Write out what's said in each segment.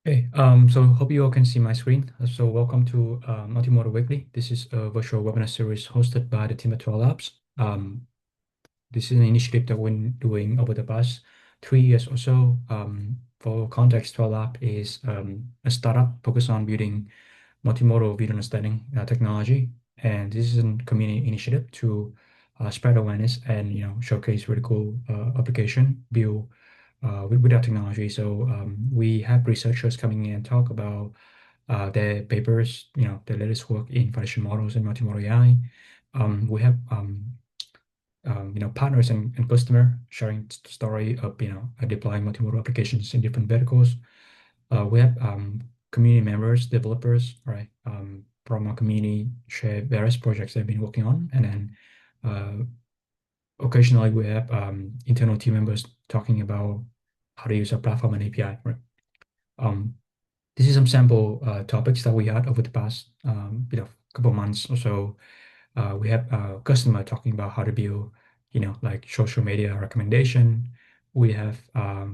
Hey, so hope you all can see my screen. So welcome to Multimodal Weekly. This is a virtual webinar series hosted by the team at TwelveLabs. This is an initiative that we're doing over the past 3 years or so. For context, TwelveLab is a startup focused on building multimodal video understanding technology, and this is a community initiative to spread awareness and showcase really cool application built with our technology. So we have researchers coming in and talk about their papers, their latest work in foundation models and multimodal AI. We have partners and customer sharing story of deploying multimodal applications in different verticals. We have community members, developers, right, from our community share various projects they've been working on, and then occasionally we have internal team members talking about how to use our platform and API, right? Um, this is some sample topics that we had over the past couple of months or so. We have a customer talking about how to build, like social media recommendation. We have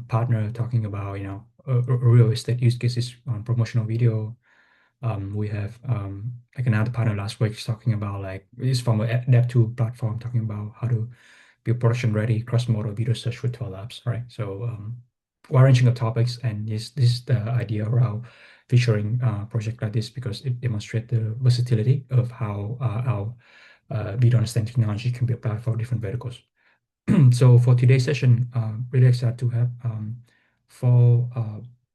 partner talking about, a real estate use cases on promotional video. We have like another partner last week talking about like this from a Dev2 platform talking about how to build production ready cross-modal video search with TwelveLabs, right? So we're arranging the topics, and this is the idea around featuring a project like this because it demonstrates the versatility of how our video understanding technology can be applied for different verticals. So for today's session, really excited to have four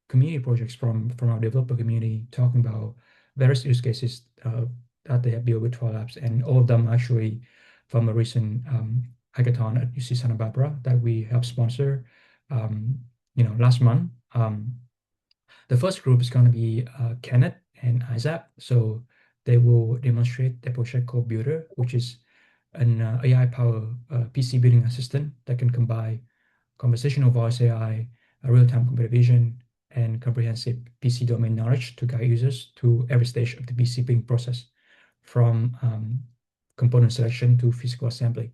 community projects from our developer community talking about various use cases that they have built with TwelveLabs, and all of them actually from a recent hackathon at UC Santa Barbara that we helped sponsor, last month. The first group is going to be Kenneth and Isaac. So they will demonstrate their project called Buildr, which is an AI-powered PC building assistant that can combine conversational voice AI, real-time computer vision, and comprehensive PC domain knowledge to guide users through every stage of the PC building process, from component selection to physical assembly.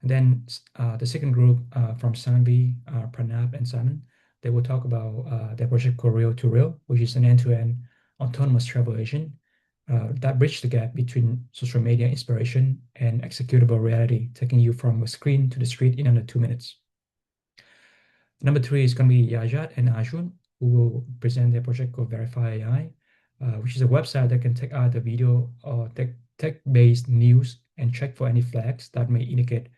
And then the second group from Sanvi, Pranab, and Simon, they will talk about their project called Real to Real, which is an end-to-end autonomous travel agent that bridge the gap between social media inspiration and executable reality, taking you from a screen to the street in under 2 minutes. Number three is going to be Yajat and Arjun, who will present their project called Verify AI, which is a website that can take either video or text-based news and check for any flags that may indicate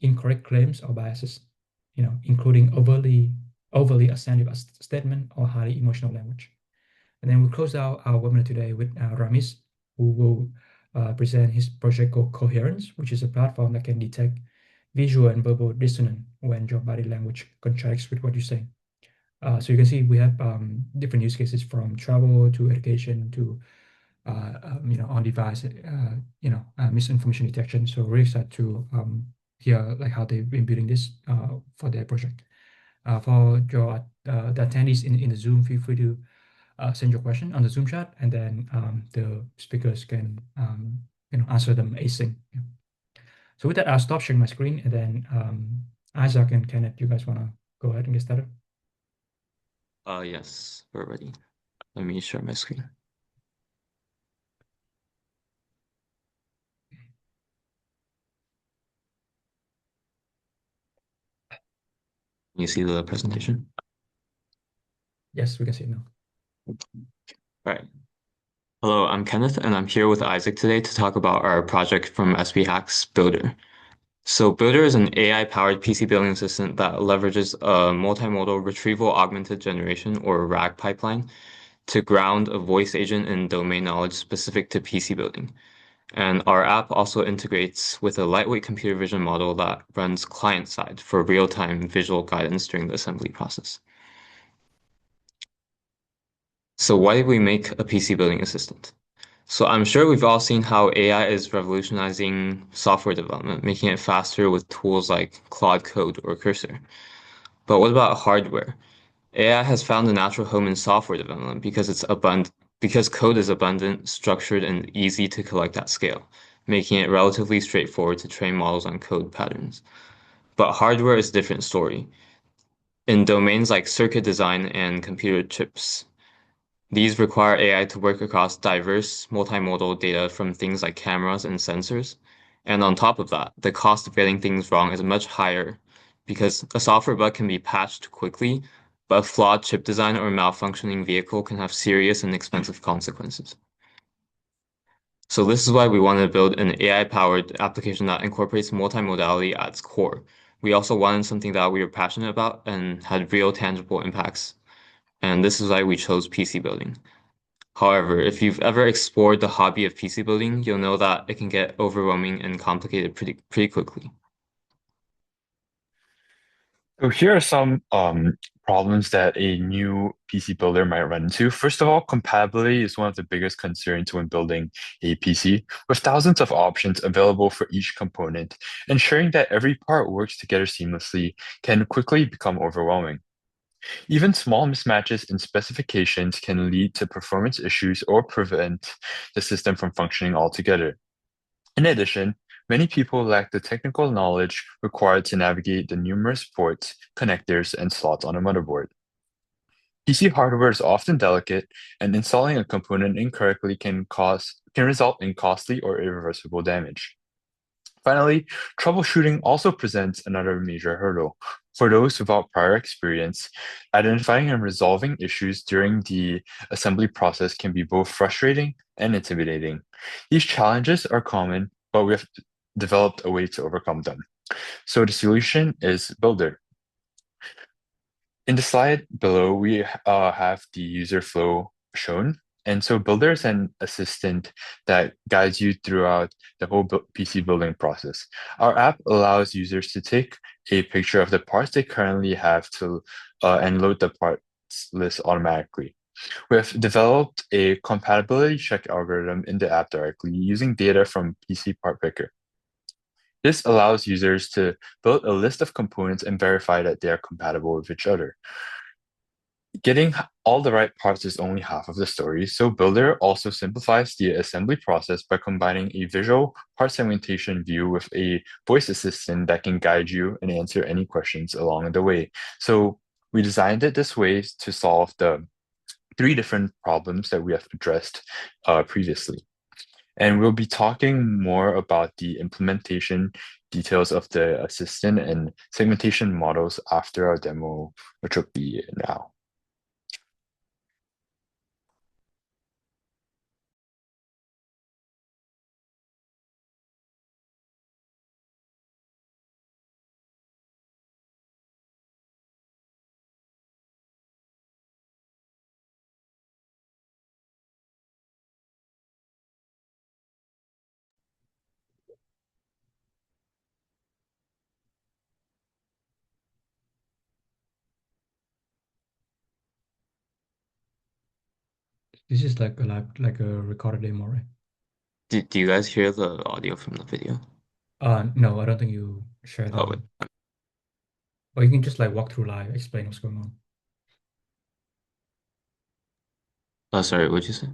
incorrect claims or biases, including overly assertive statement or highly emotional language. And then we close out our webinar today with Ramis, who will present his project called Coherence, which is a platform that can detect visual and verbal dissonance when your body language contradicts with what you say. So you can see we have different use cases from travel to education to on-device, misinformation detection. So really excited to hear like how they've been building this for their project. For your the attendees in the Zoom, feel free to send your question on the Zoom chat, and then the speakers can answer them async. Yeah. So with that, I'll stop sharing my screen, and then Isaac and Kenneth, you guys want to go ahead and get started? Yes, we're ready. Let me share my screen. Can you see the presentation? Yes, we can see it now. All right. Hello, I'm Kenneth, and I'm here with Isaac today to talk about our project from SB Hacks, Buildr. So Buildr is an AI-powered PC building assistant that leverages a multimodal retrieval augmented generation, or RAG pipeline, to ground a voice agent in domain knowledge specific to PC building. And our app also integrates with a lightweight computer vision model that runs client-side for real-time visual guidance during the assembly process. So why did we make a PC building assistant? So I'm sure we've all seen how AI is revolutionizing software development, making it faster with tools like Claude Code or Cursor. But what about hardware? AI has found a natural home in software development because code is abundant, structured, and easy to collect at scale, making it relatively straightforward to train models on code patterns. But hardware is a different story. in domains like circuit design and computer chips. These require AI to work across diverse multimodal data from things like cameras and sensors. And on top of that, the cost of getting things wrong is much higher because a software bug can be patched quickly, but a flawed chip design or malfunctioning vehicle can have serious and expensive consequences. So this is why we want to build an AI-powered application that incorporates multimodality at its core. We also wanted something that we were passionate about and had real tangible impacts. And this is why we chose PC building. However, if you've ever explored the hobby of PC building, you'll know that it can get overwhelming and complicated pretty quickly. So here are some problems that a new PC builder might run into. First of all, compatibility is one of the biggest concerns when building a PC. With thousands of options available for each component, ensuring that every part works together seamlessly can quickly become overwhelming. Even small mismatches in specifications can lead to performance issues or prevent the system from functioning altogether. In addition, many people lack the technical knowledge required to navigate the numerous ports, connectors, and slots on a motherboard. PC hardware is often delicate, and installing a component incorrectly can result in costly or irreversible damage. Finally, troubleshooting also presents another major hurdle. For those without prior experience, identifying and resolving issues during the assembly process can be both frustrating and intimidating. These challenges are common, but we have developed a way to overcome them. So the solution is Buildr. In the slide below, we have the user flow shown. And so Buildr is an assistant that guides you throughout the whole PC building process. Our app allows users to take a picture of the parts they currently have and load the parts list automatically. We have developed a compatibility check algorithm in the app directly using data from PC Part Picker. This allows users to build a list of components and verify that they are compatible with each other. Getting all the right parts is only half of the story, so Buildr also simplifies the assembly process by combining a visual part segmentation view with a voice assistant that can guide you and answer any questions along the way. So we designed it this way to solve the three different problems that we have addressed previously. And we'll be talking more about the implementation details of the assistant and segmentation models after our demo, which will be now. This is like a recorded demo, right? Do you guys hear the audio from the video? No, I don't think you share Oh, the. wait. Or you can just like walk through live, explain what's going on. Oh, sorry, what'd you say?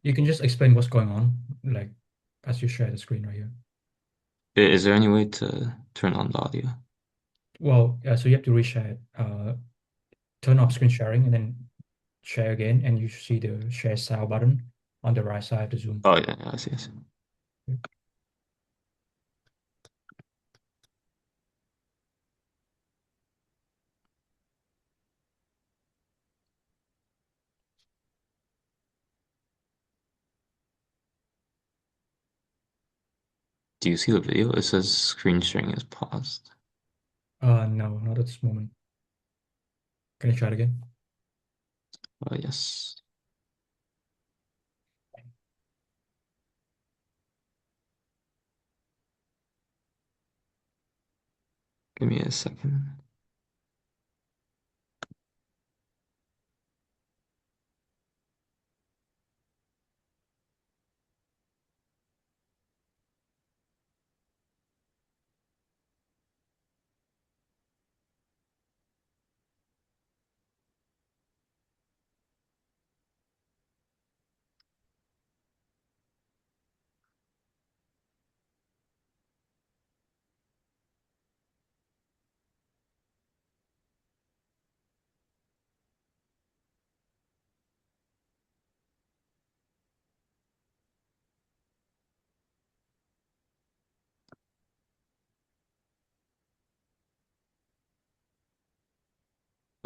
You can just explain what's going on, like as you share the screen right here. Is there any way to turn on the audio? Well, yeah, so you have to reshare it. Turn off screen sharing and then share again, and you see the share style button on the right side of the Zoom. Oh, yeah, I see, I see. Do you see the video? It says screen sharing is paused. No, not at this moment. Can you try it again? Yes. Give me a second.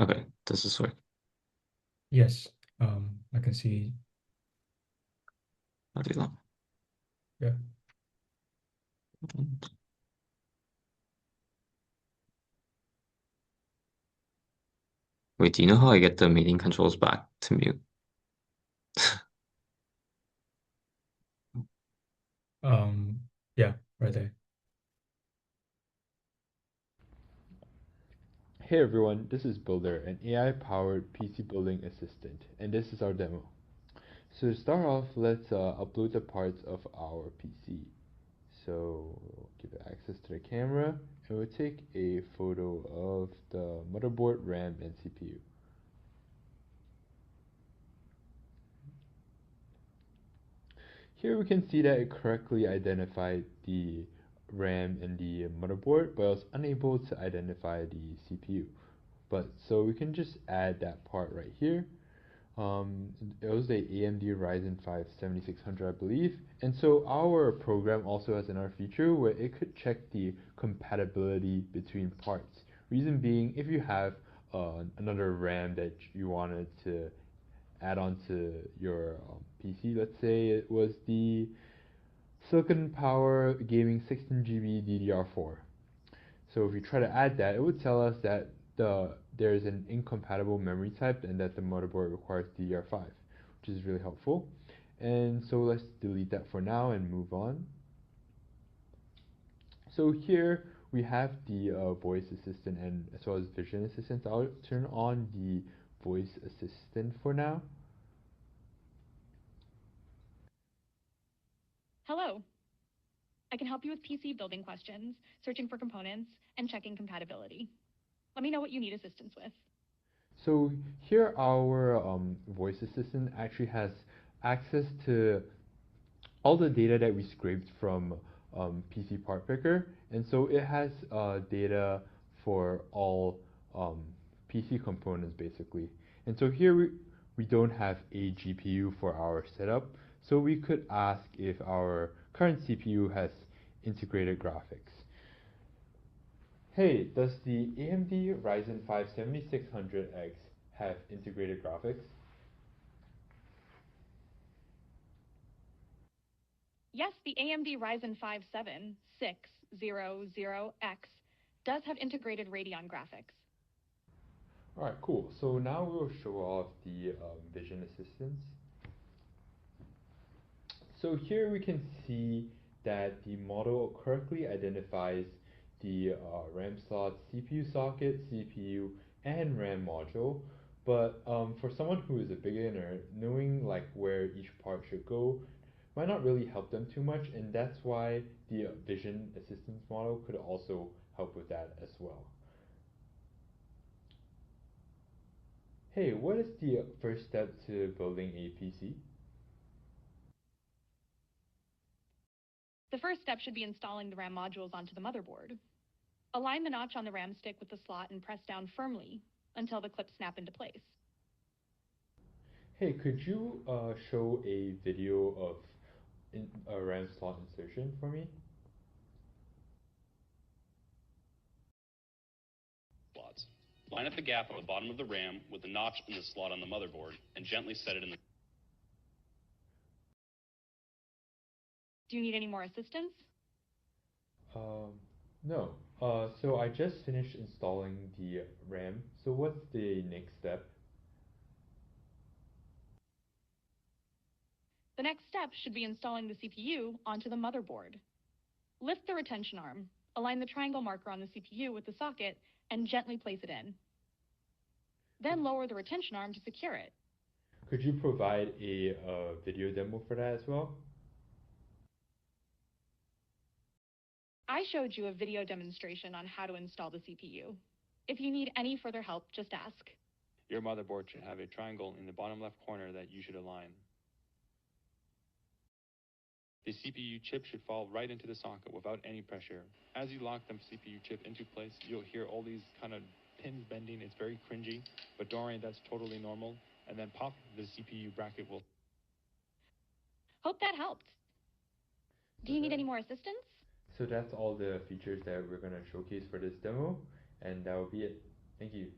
Okay, does this work? Yes, I can see. I'll do that. Yeah. Wait, do you know how I get the meeting controls back to mute? Yeah, right there. Hey everyone, this is Buildr, an AI-powered PC building assistant, and this is our demo. So to start off, let's upload the parts of our PC. So we'll give it access to the camera, and we'll take a photo of the motherboard, RAM, and CPU. Here we can see that it correctly identified the RAM and the motherboard, but I was unable to identify the CPU. So we can just add that part right here. It was a AMD Ryzen 5 7600, I believe. And so our program also has another feature where it could check the compatibility between parts. Reason being, if you have another RAM that you wanted to add onto your PC, let's say it was the Silicon Power Gaming 16GB DDR4. So if you try to add that, it would tell us that there's an incompatible memory type and that the motherboard requires DDR5, which is really helpful. And so let's delete that for now and move on. So here we have the voice assistant and as well as vision assistant. I'll turn on the voice assistant for now. Hello. I can help you with PC building questions, searching for components, and checking compatibility. Let me know what you need assistance with. So here our voice assistant actually has access to all the data that we scraped from PC Part Picker, and so it has data for all PC components basically. And so here we don't have a GPU for our setup, so we could ask if our current CPU has integrated graphics. Hey, does the AMD Ryzen 5 7600X have integrated graphics? Yes, the AMD Ryzen 5 7600X does have integrated Radeon graphics. Alright, cool. So now we'll show off the vision assistance. So here we can see that the model correctly identifies the RAM slot, CPU socket, CPU, and RAM module. But for someone who is a beginner, knowing like where each part should go might not really help them too much, and that's why the vision assistance model could also help with that as well. Hey, what is the first step to building a PC? The first step should be installing the RAM modules onto the motherboard. Align the notch on the RAM stick with the slot and press down firmly until the clips snap into place. Hey, could you show a video of a RAM slot insertion for me? Slots. Line up the gap at the bottom of the RAM with the notch in the slot on the motherboard and gently set it in the... Do you need any more assistance? No. So I just finished installing the RAM. So what's the next step? The next step should be installing the CPU onto the motherboard. Lift the retention arm, align the triangle marker on the CPU with the socket, and gently place it in. Then lower the retention arm to secure it. Could you provide a video demo for that as well? I showed you a video demonstration on how to install the CPU. If you need any further help, just ask. Your motherboard should have a triangle in the bottom left corner that you should align. The CPU chip should fall right into the socket without any pressure. As you lock the CPU chip into place, you'll hear all these kind of pins bending. It's very cringy, but don't worry, that's totally normal. And then pop, the CPU bracket will... Hope that helped. Do you need any more assistance? So that's all the features that we're going to showcase for this demo, and that will be it. Thank you.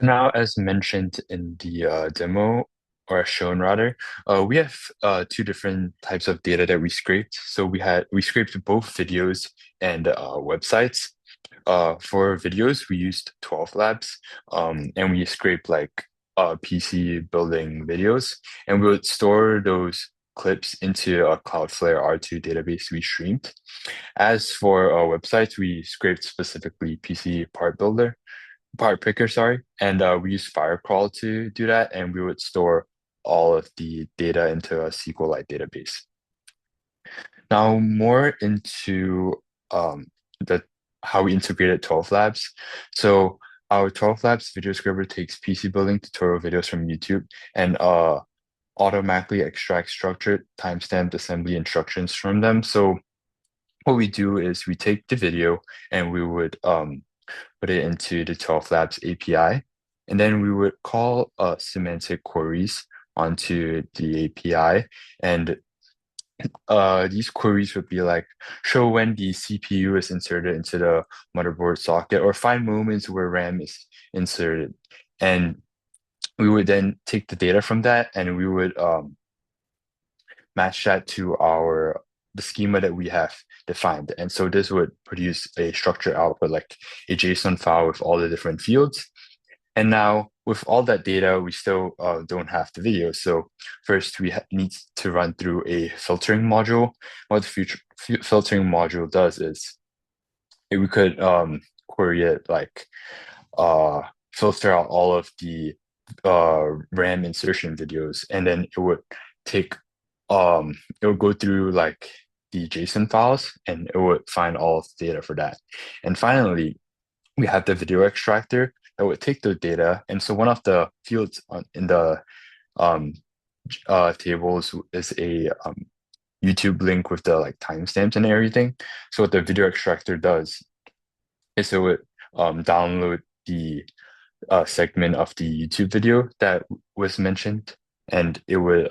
Now, as mentioned in the demo, or as shown rather, we have two different types of data that we scraped. So we scraped both videos and websites. For videos, we used 12Labs, and we scraped like PC building videos, and we would store those clips into a Cloudflare R2 database we streamed. As for websites, we scraped specifically PC part picker, sorry, and we use Firecrawl to do that, and we would store all of the data into a SQLite database. Now, more into the how we integrated 12Labs. So our 12Labs video scraper takes PC building tutorial videos from YouTube and automatically extracts structured timestamped assembly instructions from them. So what we do is we take the video and we would put it into the 12Labs API, and then we would call semantic queries onto the API, and these queries would be like show when the CPU is inserted into the motherboard socket or find moments where RAM is inserted. And we would then take the data from that and we would match that to the schema that we have defined. And so this would produce a structured output, like a JSON file with all the different fields. And now with all that data, we still don't have the video. So first we need to run through a filtering module. What the filtering module does is we could query it like filter out all of the RAM insertion videos, and then it would take it would go through like the JSON files and it would find all of the data for that. And finally, we have the video extractor that would take the data. And so one of the fields in the tables is a YouTube link with the like timestamps and everything. So what the video extractor does is it would download the segment of the YouTube video that was mentioned, and it would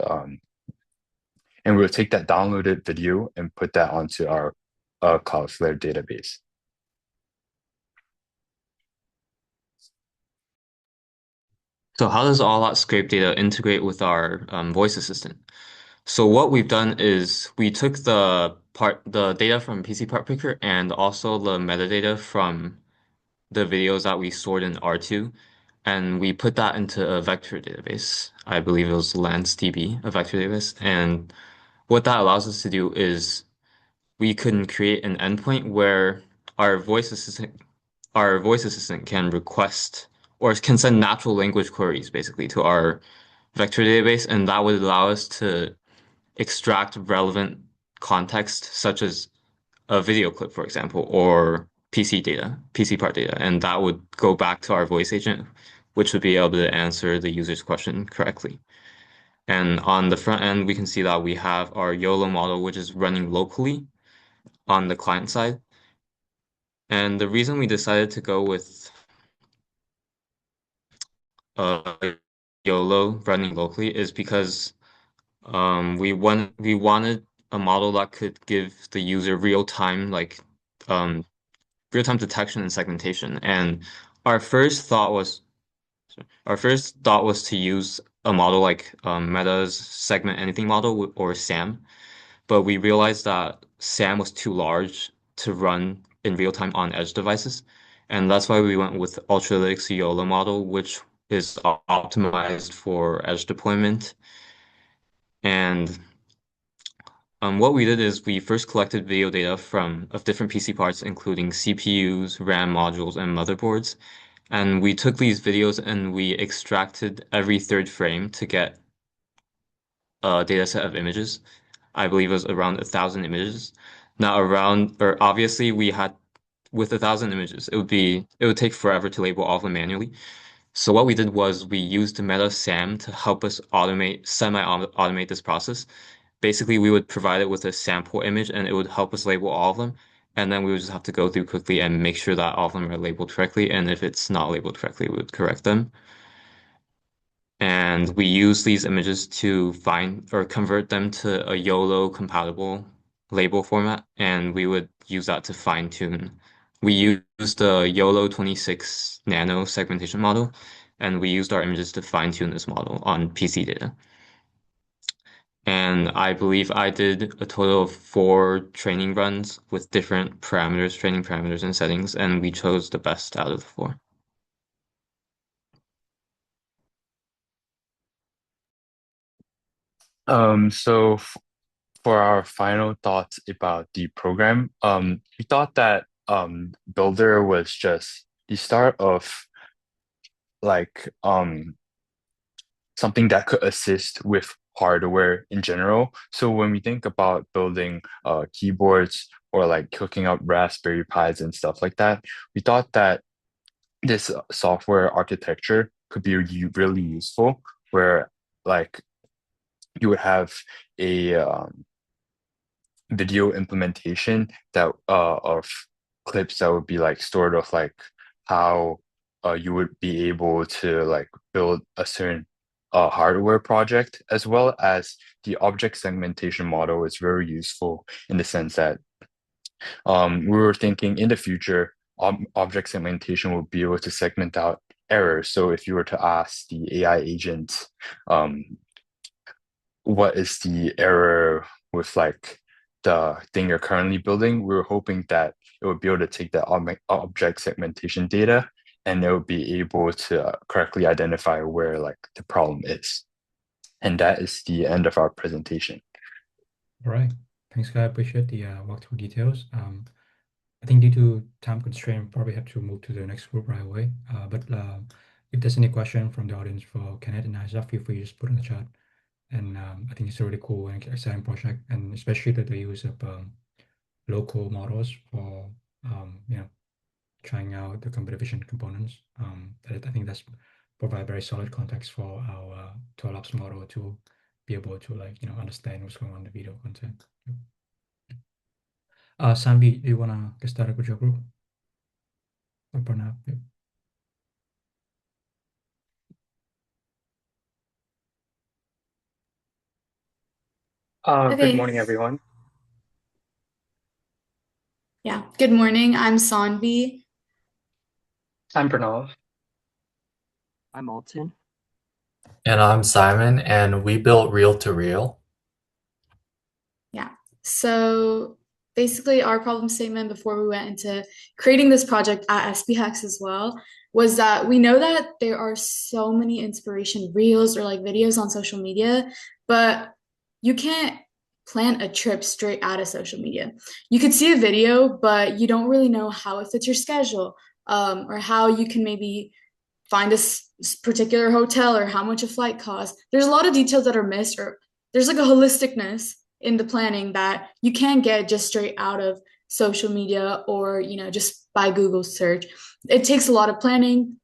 we'll take that downloaded video and put that onto our Cloudflare database. So how does all that scrape data integrate with our voice assistant? So what we've done is we took the data from PC part picker and also the metadata from the videos that we stored in R2, and we put that into a vector database. I believe it was LansDB, a vector database. And what that allows us to do is we can create an endpoint where our voice assistant can request or can send natural language queries basically to our vector database, and that would allow us to extract relevant context such as a video clip, for example, or PC part data, and that would go back to our voice agent, which would be able to answer the user's question correctly. And on the front end, we can see that we have our YOLO model, which is running locally on the client side. And the reason we decided to go with YOLO running locally is because we wanted a model that could give the user real-time real-time detection and segmentation. And our first thought was to use a model like Meta's segment anything model or SAM, but we realized that SAM was too large to run in real time on edge devices, and that's why we went with Ultralytics YOLO model, which is optimized for edge deployment. And what we did is we first collected video data of different PC parts, including CPUs, RAM modules, and motherboards. And we took these videos and we extracted every third frame to get a data set of images. I believe it was around 1,000 images. Now obviously we had, with 1,000 images, it would take forever to label all of them manually. So what we did was we used Meta SAM to help us semi-automate this process. Basically, we would provide it with a sample image and it would help us label all of them. And then we would just have to go through quickly and make sure that all of them are labeled correctly. And if it's not labeled correctly, we would correct them. And we use these images to find or convert them to a YOLO compatible label format. And we would use that to fine tune. We used the YOLO 26 nano segmentation model. and we used our images to fine-tune this model on PC data. And I believe I did a total of 4 training runs with different parameters, training parameters and settings, and we chose the best out of the 4. So for our final thoughts about the program, we thought that Buildr was just the start of like something that could assist with hardware in general. So when we think about building keyboards or like hooking up Raspberry Pis and stuff like that, we thought that this software architecture could be really useful, where like you would have a video implementation that of clips that would be like stored of like how you would be able to like build a certain hardware project, as well as the object segmentation model is very useful in the sense that we were thinking in the future object segmentation will be able to segment out errors. So if you were to ask the AI agent what is the error with like the thing you're currently building, we were hoping that it would be able to take that object segmentation data and it would be able to correctly identify where like the problem is. And that is the end of our presentation. All right. Thanks, guys. I appreciate the walkthrough details. I think due to time constraint, we probably have to move to the next group right away. But if there's any question from the audience for Kenneth and Isaac, feel free to just put in the chat. And I think it's a really cool and exciting project, and especially the use of local models for trying out the computer vision components. I think that's provide very solid context for our TwelveLabs model to be able to understand what's going on in the video content. Sanvi, do you wanna get started with your group? Or Pranav? Yeah. Good morning, everyone. Yeah, good morning. I'm Sanvi. I'm Pranav. I'm Alton. And I'm Simon, and we built Reel-to-Reel. Yeah, so basically our problem statement before we went into creating this project at SB Hacks as well was that we know that there are so many inspiration reels or like videos on social media, but you can't plan a trip straight out of social media. You could see a video, but you don't really know how it fits your schedule, or how you can maybe find a particular hotel or how much a flight costs. There's a lot of details that are missed, or there's like a holisticness in the planning that you can't get just straight out of social media or just by Google search. It takes a lot of planning,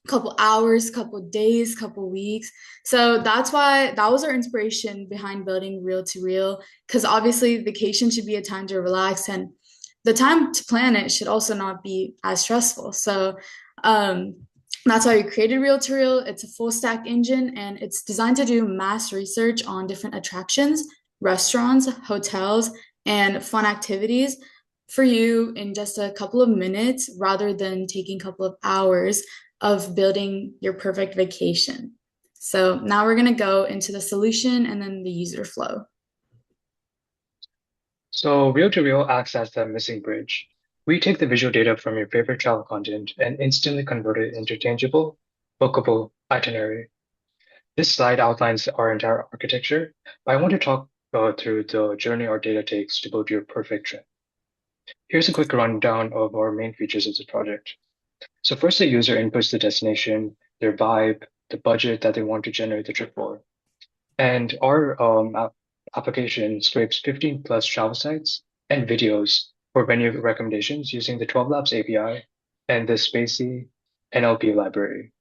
a couple hours, couple days, couple weeks. So that's why that was our inspiration behind building Reel-to-Reel, because obviously vacation should be a time to relax, and the time to plan it should also not be as stressful. So that's why we created Reel-to-Reel. It's a full stack engine, and it's designed to do mass research on different attractions, restaurants, hotels, and fun activities for you in just a couple of minutes, rather than taking a couple of hours of building your perfect vacation. So now we're going to go into the solution and then the user flow. So Reel-to-Reel acts as the missing bridge. We take the visual data from your favorite travel content and instantly convert it into tangible, bookable itinerary. This slide outlines our entire architecture, but I want to talk through the journey our data takes to build your perfect trip. Here's a quick rundown of our main features of the project. So first, the user inputs the destination, their vibe, the budget that they want to generate the trip for. And our application scrapes 15 plus travel sites and videos for venue recommendations using the TwelveLabs API and the Spacey NLP library.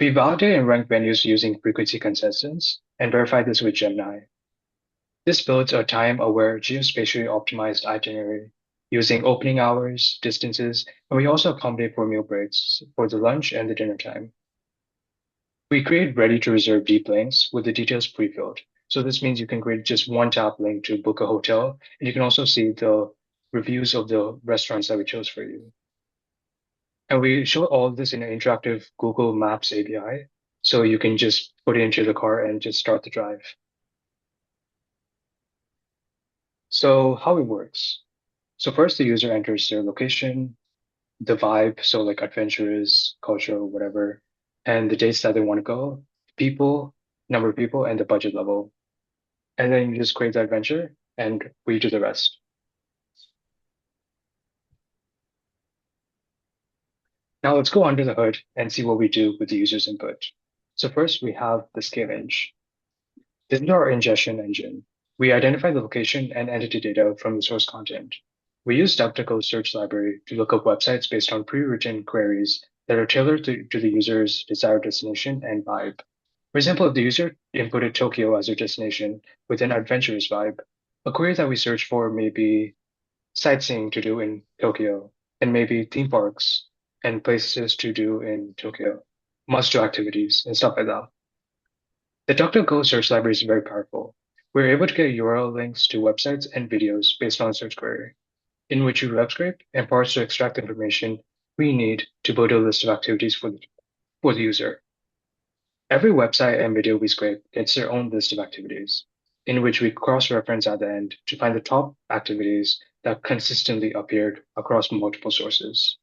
We validate and rank venues using frequency consensus and verify this with Gemini. This builds a time-aware, geospatially optimized itinerary using opening hours, distances, and we also accommodate for meal breaks for the lunch and the dinner time. We create ready-to-reserve deep links with the details pre-filled. So this means you can create just one tap link to book a hotel, and you can also see the reviews of the restaurants that we chose for you. And we show all of this in an interactive Google Maps API. So you can just put it into the car and just start the drive. So how it works. So first the user enters their location, the vibe, so like adventurous, cultural, whatever, and the dates that they want to go, people, number of people, and the budget level. And then you just create the adventure and we do the rest. Now let's go under the hood and see what we do with the user's input. So first we have the scale-eng. This is our ingestion engine. We identify the location and entity data from the source content. We use DuckDuckGo's search library to look up websites based on pre-written queries that are tailored to the user's desired destination and vibe. For example, if the user inputted Tokyo as their destination with an adventurous vibe, a query that we search for may be sightseeing to do in Tokyo, and maybe theme parks and places to do in Tokyo, must-do activities and stuff like that. The DuckDuckGo search library is very powerful. We're able to get URL links to websites and videos based on a search query, in which we web scrape and parse to extract information we need to build a list of activities for the user. Every website and video we scrape gets their own list of activities, in which we cross-reference at the end to find the top activities that consistently appeared across multiple sources.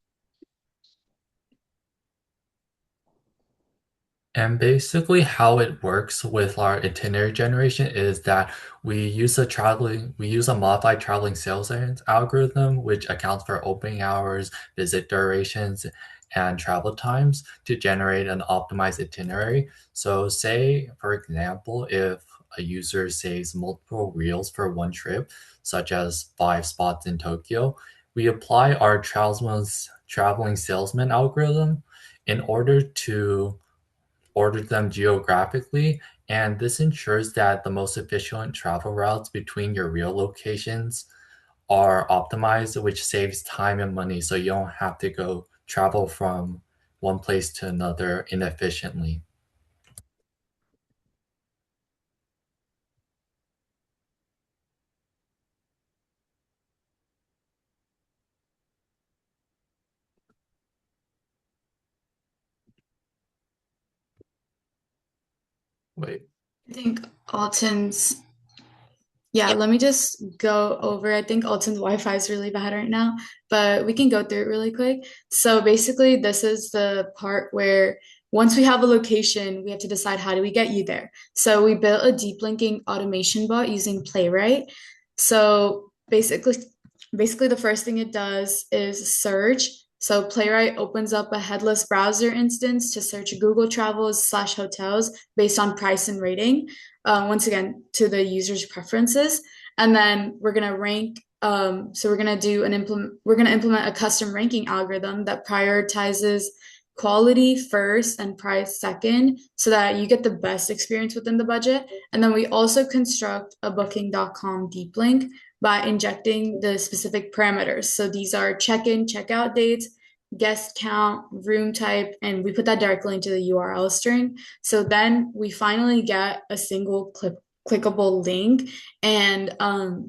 And basically how it works with our itinerary generation is that we use a modified traveling sales algorithm, which accounts for opening hours, visit durations, and travel times to generate an optimized itinerary. So say, for example, if a user saves multiple reels for one trip, such as 5 spots in Tokyo, we apply our traveling salesman algorithm in order to order them geographically, and this ensures that the most efficient travel routes between your real locations are optimized, which saves time and money so you don't have to go travel from one place to another inefficiently. Wait. I think Alton's, yeah, let me just go over. I think Alton's Wi-Fi is really bad right now, but we can go through it really quick. So basically, this is the part where once we have a location, we have to decide how do we get you there. So we built a deep linking automation bot using Playwright. So basically the first thing it does is search. So Playwright opens up a headless browser instance to search Google travels/hotels based on price and rating. Once again, to the user's preferences. And then we're gonna rank. So we're gonna implement a custom ranking algorithm that prioritizes quality first and price second, so that you get the best experience within the budget. And then we also construct a booking.com deep link by injecting the specific parameters. So these are check-in, check-out dates, guest count, room type, and we put that directly into the URL string. So then we finally get a single clickable link, and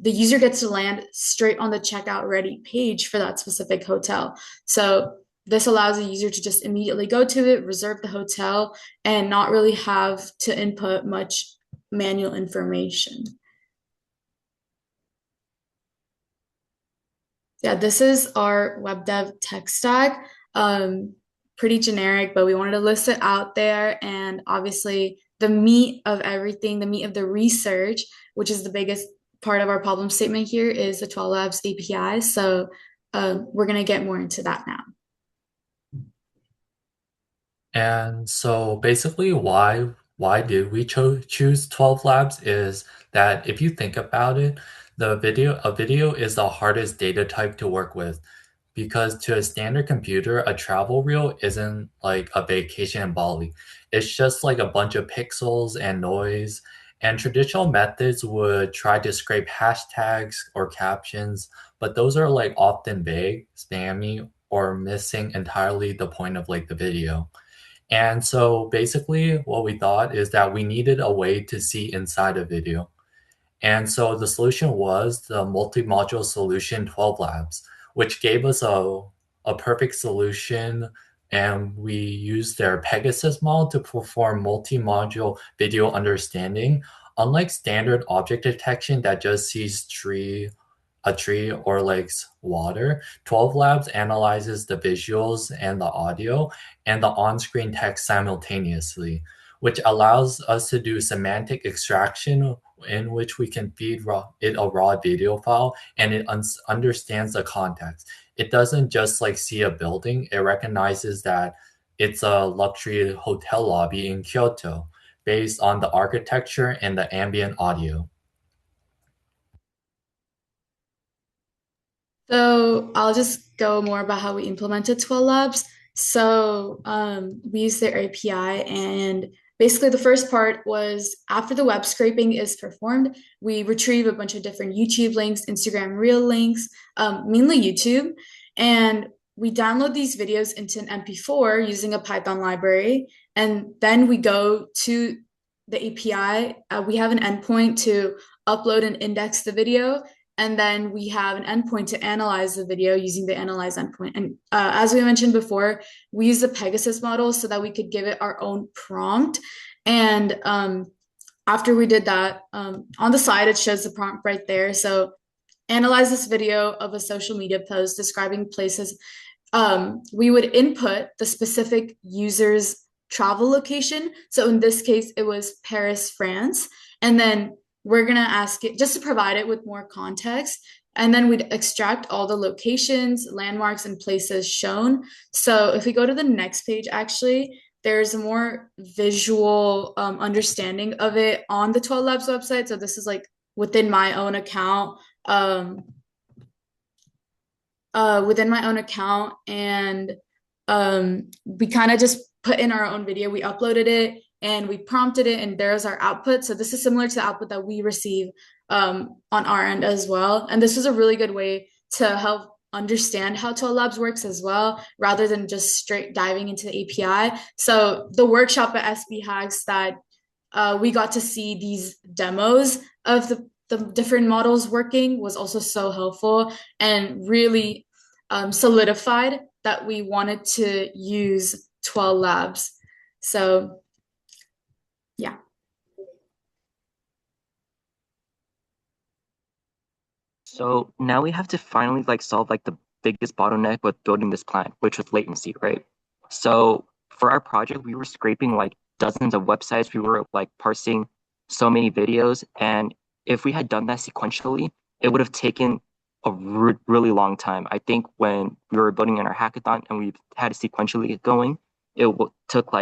the user gets to land straight on the checkout ready page for that specific hotel. So this allows the user to just immediately go to it, reserve the hotel, and not really have to input much manual information. Yeah, this is our web dev tech stack. Pretty generic, but we wanted to list it out there. And obviously, the meat of everything, the meat of the research, which is the biggest part of our problem statement here, is the TwelveLabs APIs. So we're going to get more into that now. And so basically why did we choose TwelveLabs is that if you think about it, a video is the hardest data type to work with, because to a standard computer, a travel reel isn't like a vacation in Bali. It's just like a bunch of pixels and noise. And traditional methods would try to scrape hashtags or captions, but those are like often vague, spammy, or missing entirely the point of like the video. And so basically what we thought is that we needed a way to see inside a video. And so the solution was the multi-module solution TwelveLabs, which gave us a a perfect solution, and we use their Pegasus model to perform multi-module video understanding. Unlike standard object detection that just sees a tree or like water, TwelveLabs analyzes the visuals and the audio and the on-screen text simultaneously, which allows us to do semantic extraction in which we can feed it a raw video file, and it understands the context. It doesn't just like see a building, it recognizes that it's a luxury hotel lobby in Kyoto based on the architecture and the ambient audio. So I'll just go more about how we implemented TwelveLabs. So we use their API, and basically the first part was after the web scraping is performed, we retrieve a bunch of different YouTube links, Instagram Reel links, mainly YouTube, and we download these videos into an MP4 using a Python library, and then we go to the API. We have an endpoint to upload and index the video, and then we have an endpoint to analyze the video using the analyze endpoint. And as we mentioned before, we use the Pegasus model so that we could give it our own prompt. And after we did that, on the side, it shows the prompt right there. So analyze this video of a social media post describing places. We would input the specific user's travel location. So in this case, it was Paris, France. And then we're going to ask it just to provide it with more context. And then we'd extract all the locations, landmarks, and places shown. So if we go to the next page, actually, there's a more visual understanding of it on the TwelveLabs website. So this is like within my own account. And we kind of just put in our own video. We uploaded it and we prompted it, and there's our output. So this is similar to the output that we receive on our end as well. And this is a really good way to help understand how TwelveLabs works as well, rather than just straight diving into the API. So the workshop at SB Hacks that we got to see these demos of the different models working was also so helpful and really solidified that we wanted to use TwelveLabs. So yeah. So now we have to finally solve the biggest bottleneck with building this plan, which was latency, right? So for our project, we were scraping dozens of websites. We were parsing so many videos, and if we had done that sequentially, it would have taken a really long time. I think when we were building in our hackathon and we had it sequentially going, it took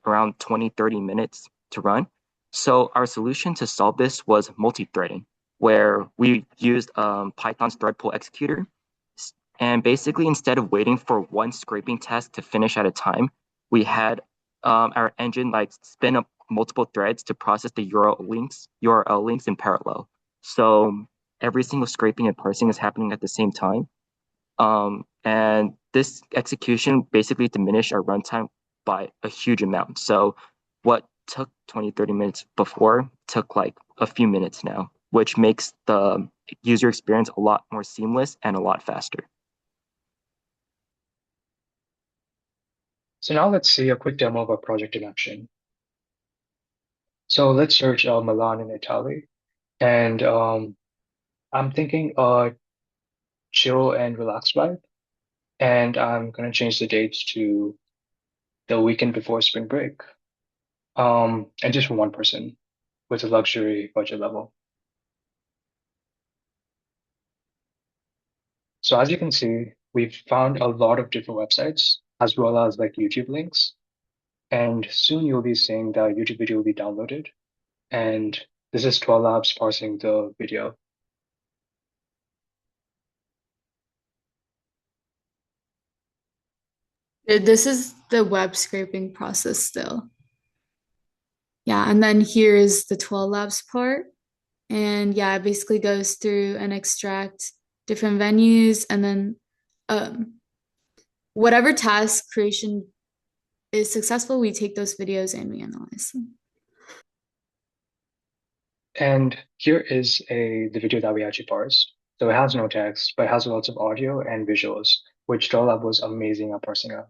around 20-30 minutes to run. So our solution to solve this was multi-threading, where we used Python's thread pool executor. And basically, instead of waiting for one scraping task to finish at a time, we had our engine spin up multiple threads to process the URL links in parallel. So every single scraping and parsing is happening at the same time. And this execution basically diminished our runtime by a huge amount. So what took 20-30 minutes before took a few minutes now, which makes the user experience a lot more seamless and a lot faster. So now let's see a quick demo of our project in action. So let's search Milan in Italy. And I'm thinking chill and relaxed vibe. And I'm going to change the dates to the weekend before spring break. And just for one person with a luxury budget level. So as you can see, we've found a lot of different websites as well as YouTube links. And soon you'll be seeing the YouTube video will be downloaded. And this is TwelveLabs parsing the video. This is the web scraping process still. Yeah, and then here is the TwelveLabs part. And yeah, it basically goes through and extract different venues, and then whatever task creation is successful, we take those videos and we analyze them. And here is the video that we actually parsed. So it has no text, but it has lots of audio and visuals. which TwelveLab was amazing at parsing out.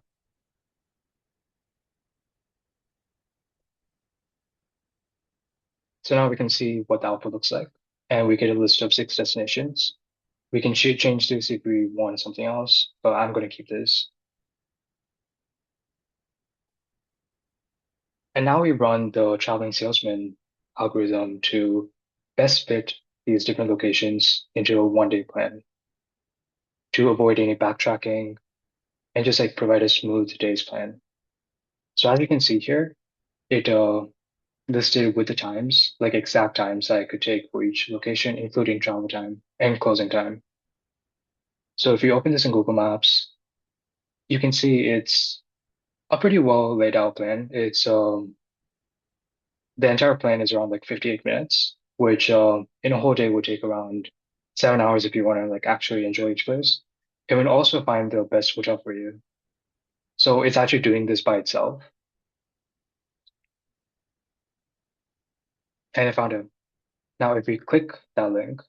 So now we can see what the output looks like, and we get a list of 6 destinations. We can change this if we want something else, but I'm going to keep this. And now we run the traveling salesman algorithm to best fit these different locations into a one-day plan to avoid any backtracking and just like provide a smooth day's plan. So as you can see here, it listed with the times, like exact times I could take for each location, including travel time and closing time. So if you open this in Google Maps, you can see it's a pretty well laid out plan. It's the entire plan is around like 58 minutes, which in a whole day would take around 7 hours if you want to like actually enjoy each place. It would also find the best hotel for you. So it's actually doing this by itself. And I found it. Now, if we click that link,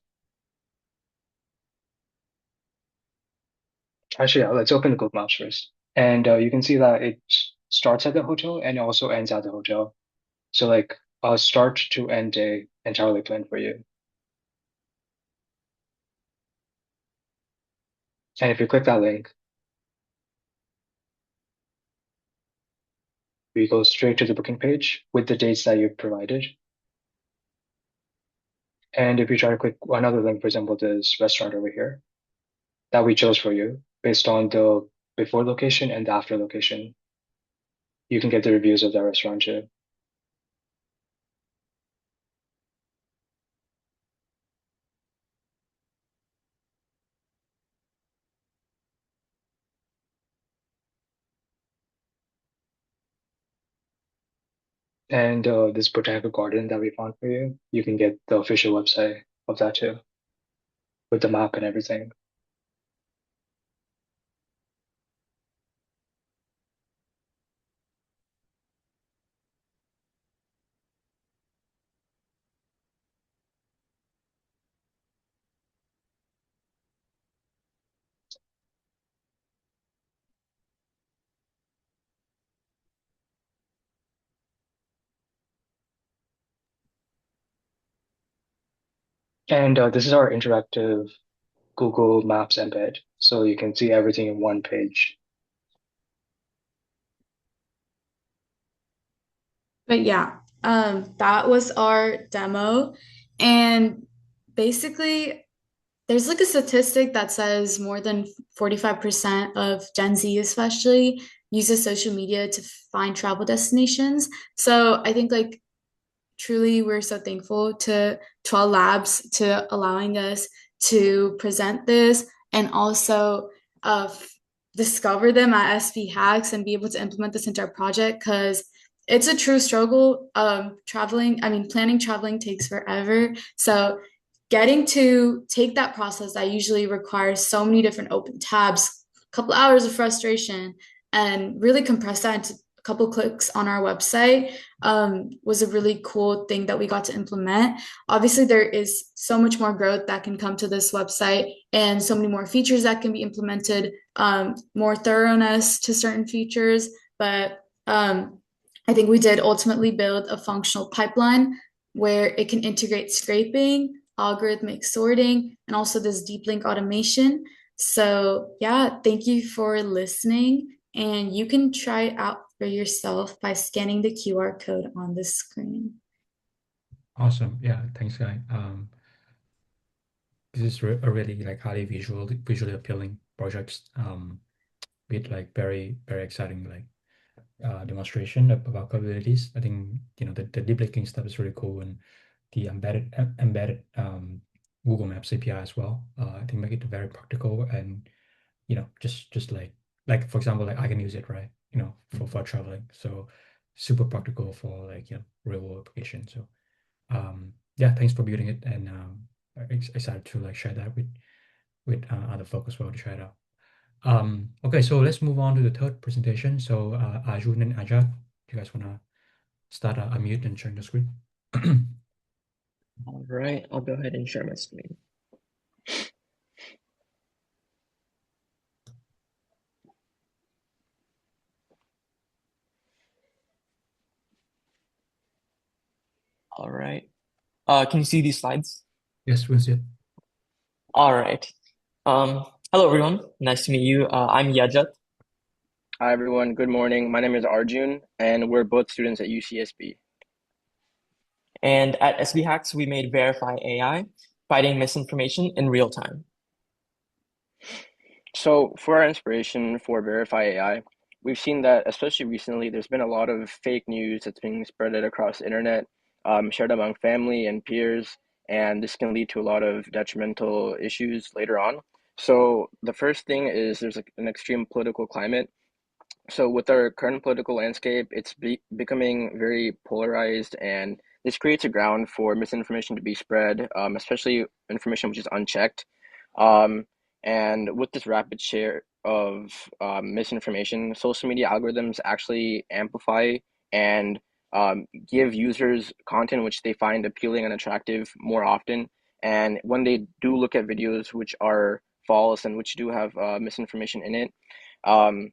actually, yeah, let's open the Google Maps first. And you can see that it starts at the hotel and it also ends at the hotel. So like a start to end day entirely planned for you. And if you click that link, we go straight to the booking page with the dates that you've provided. And if you try to click another link, for example, this restaurant over here that we chose for you based on the before location and the after location, you can get the reviews of that restaurant too. And this botanical garden that we found for you, you can get the official website of that too, with the map and everything. And this is our interactive Google Maps embed. So you can see everything in one page. But yeah, that was our demo. And basically, there's like a statistic that says more than 45% of Gen Z, especially, uses social media to find travel destinations. So I think like truly we're so thankful to TwelveLabs to allowing us to present this and also discover them at SB Hacks and be able to implement this into our project because it's a true struggle. Planning traveling takes forever. So getting to take that process that usually requires so many different open tabs, a couple hours of frustration, and really compress that into a couple clicks on our website was a really cool thing that we got to implement. Obviously, there is so much more growth that can come to this website and so many more features that can be implemented, more thoroughness to certain features. But I think we did ultimately build a functional pipeline where it can integrate scraping, algorithmic sorting, and also this deep link automation. So yeah, thank you for listening. And you can try it out for yourself by scanning the QR code on the screen. Awesome. Yeah, thanks, Guy. This is a really like highly visually appealing projects with like very, very exciting like demonstration about capabilities. I think the deep linking stuff is really cool, and the embedded Google Maps API as well. I think make it very practical, and just like for example, like I can use it right, for traveling. So super practical for like real world application. So yeah, thanks for building it, and excited to like share that with other folks as well to try it out. Okay, so let's move on to the third presentation. So Arjun and Ajat, you guys want to start unmute and share the screen? All right, I'll go ahead and share my screen. Can you see these slides? Yes, we see it. All right. Hello, everyone. Nice to meet you. I'm Yajat. Hi, everyone. Good morning. My name is Arjun, and we're both students at UCSB. And at SB Hacks, we made Verify AI, fighting misinformation in real time. So for our inspiration for Verify AI, we've seen that, especially recently, there's been a lot of fake news that's being spreaded across the internet, shared among family and peers, and this can lead to a lot of detrimental issues later on. So the first thing is there's an extreme political climate. So with our current political landscape, it's becoming very polarized, and this creates a ground for misinformation to be spread, especially information which is unchecked. Um, and with this rapid share of misinformation, social media algorithms actually amplify and give users content which they find appealing and attractive more often. And when they do look at videos which are false and which do have misinformation in it, um,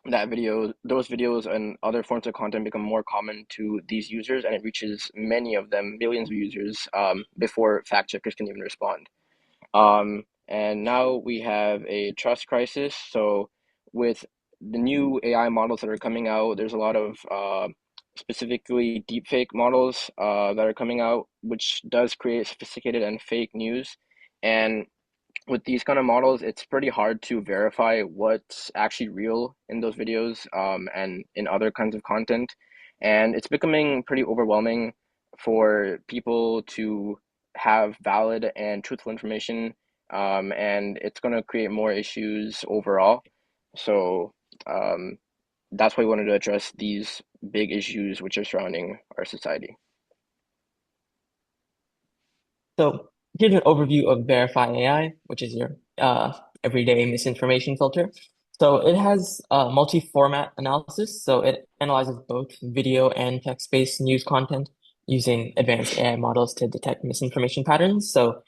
those videos and other forms of content become more common to these users, and it reaches many of them, millions of users, before fact checkers can even respond. And now we have a trust crisis. So with the new AI models that are coming out, there's a lot of specifically deepfake models that are coming out, which does create sophisticated and fake news. And with these kind of models, it's pretty hard to verify what's actually real in those videos, and in other kinds of content. And it's becoming pretty overwhelming for people to have valid and truthful information, and it's going to create more issues overall. So that's why we wanted to address these big issues which are surrounding our society. So here's an overview of Verify AI, which is your everyday misinformation filter. So it has multi-format analysis. So it analyzes both video and text-based news content using advanced AI models to detect misinformation patterns. So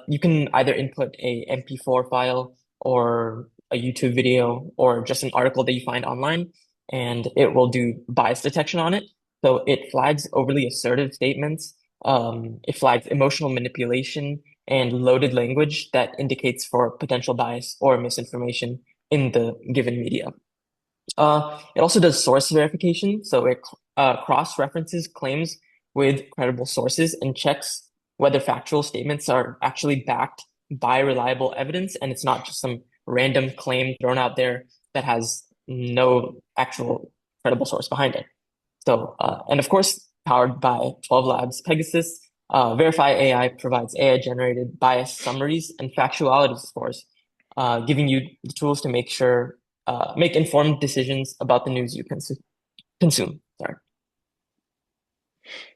you can either input a MP4 file or a YouTube video or just an article that you find online, and it will do bias detection on it. So it flags overly assertive statements. It flags emotional manipulation and loaded language that indicates for potential bias or misinformation in the given media. It also does source verification, so it cross-references claims with credible sources and checks whether factual statements are actually backed by reliable evidence, and it's not just some random claim thrown out there that has no actual credible source behind it. So, and of course, powered by TwelveLabs Pegasus, Verify AI provides AI-generated bias summaries and factuality scores, giving you the tools to make informed decisions about the news you consume. Sorry.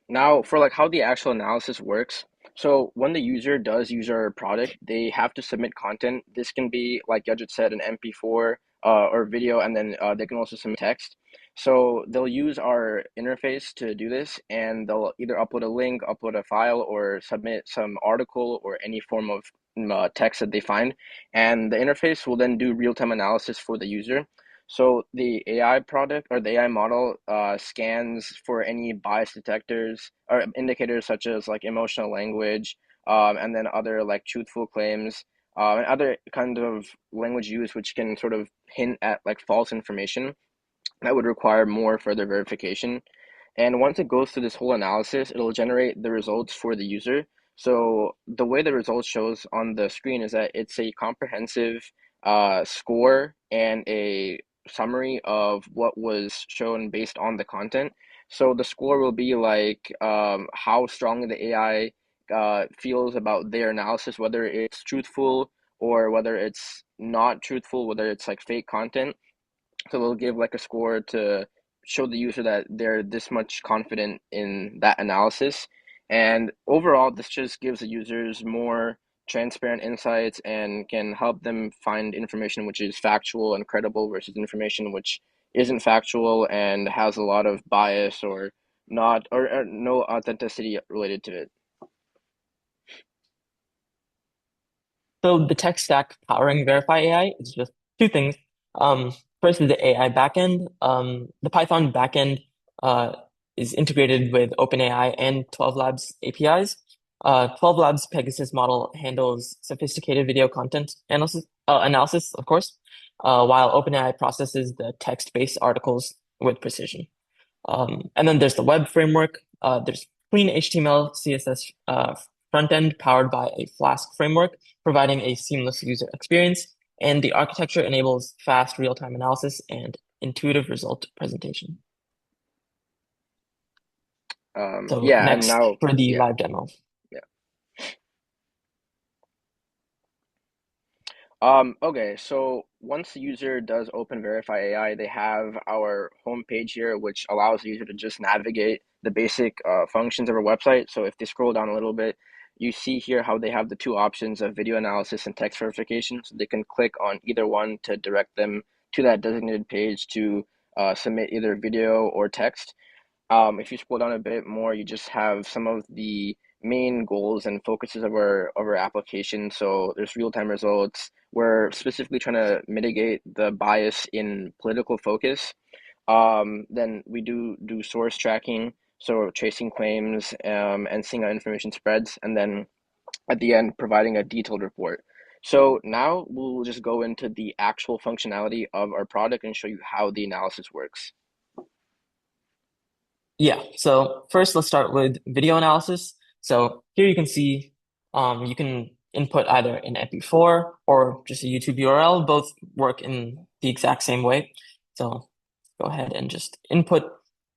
Now, for like how the actual analysis works. So when the user does use our product, they have to submit content. This can be, like Yajit said, an MP4 or video, and then they can also submit text. So they'll use our interface to do this, and they'll either upload a link, upload a file, or submit some article or any form of text that they find. And the interface will then do real-time analysis for the user. So the AI product or the AI model scans for any bias detectors or indicators such as like emotional language, and then other like truthful claims, and other kind of language use which can sort of hint at like false information that would require more further verification. And once it goes through this whole analysis, it'll generate the results for the user. So the way the results shows on the screen is that it's a comprehensive score and a summary of what was shown based on the content. So the score will be like how strongly the AI feels about their analysis, whether it's truthful or whether it's not truthful, whether it's like fake content. So they'll give like a score to show the user that they're this much confident in that analysis. And overall, this just gives the users more transparent insights and can help them find information which is factual and credible versus information which isn't factual and has a lot of bias or not or no authenticity related to it. So the tech stack powering Verify AI is just two things. First is the AI backend. The Python backend is integrated with OpenAI and TwelveLabs APIs. TwelveLabs Pegasus model handles sophisticated video content analysis, of course, while OpenAI processes the text-based articles with precision. And then there's the web framework. There's clean HTML, CSS front end powered by a Flask framework, providing a seamless user experience. And the architecture enables fast real-time analysis and intuitive result presentation. So yeah, next and now for the live demo. Okay, so once the user does open Verify AI, they have our homepage here, which allows the user to just navigate the basic functions of our website. So if they scroll down a little bit, you see here how they have the two options of video analysis and text verification. So they can click on either one to direct them to that designated page to submit either video or text. If you scroll down a bit more, you just have some of the main goals and focuses of our application. So there's real-time results. We're specifically trying to mitigate the bias in political focus. Then we do source tracking, so tracing claims and seeing how information spreads, and then at the end providing a detailed report. So now we'll just go into the actual functionality of our product and show you how the analysis works. Yeah, so first let's start with video analysis. So here you can see you can input either an MP4 or just a YouTube URL. Both work in the exact same way. So go ahead and just input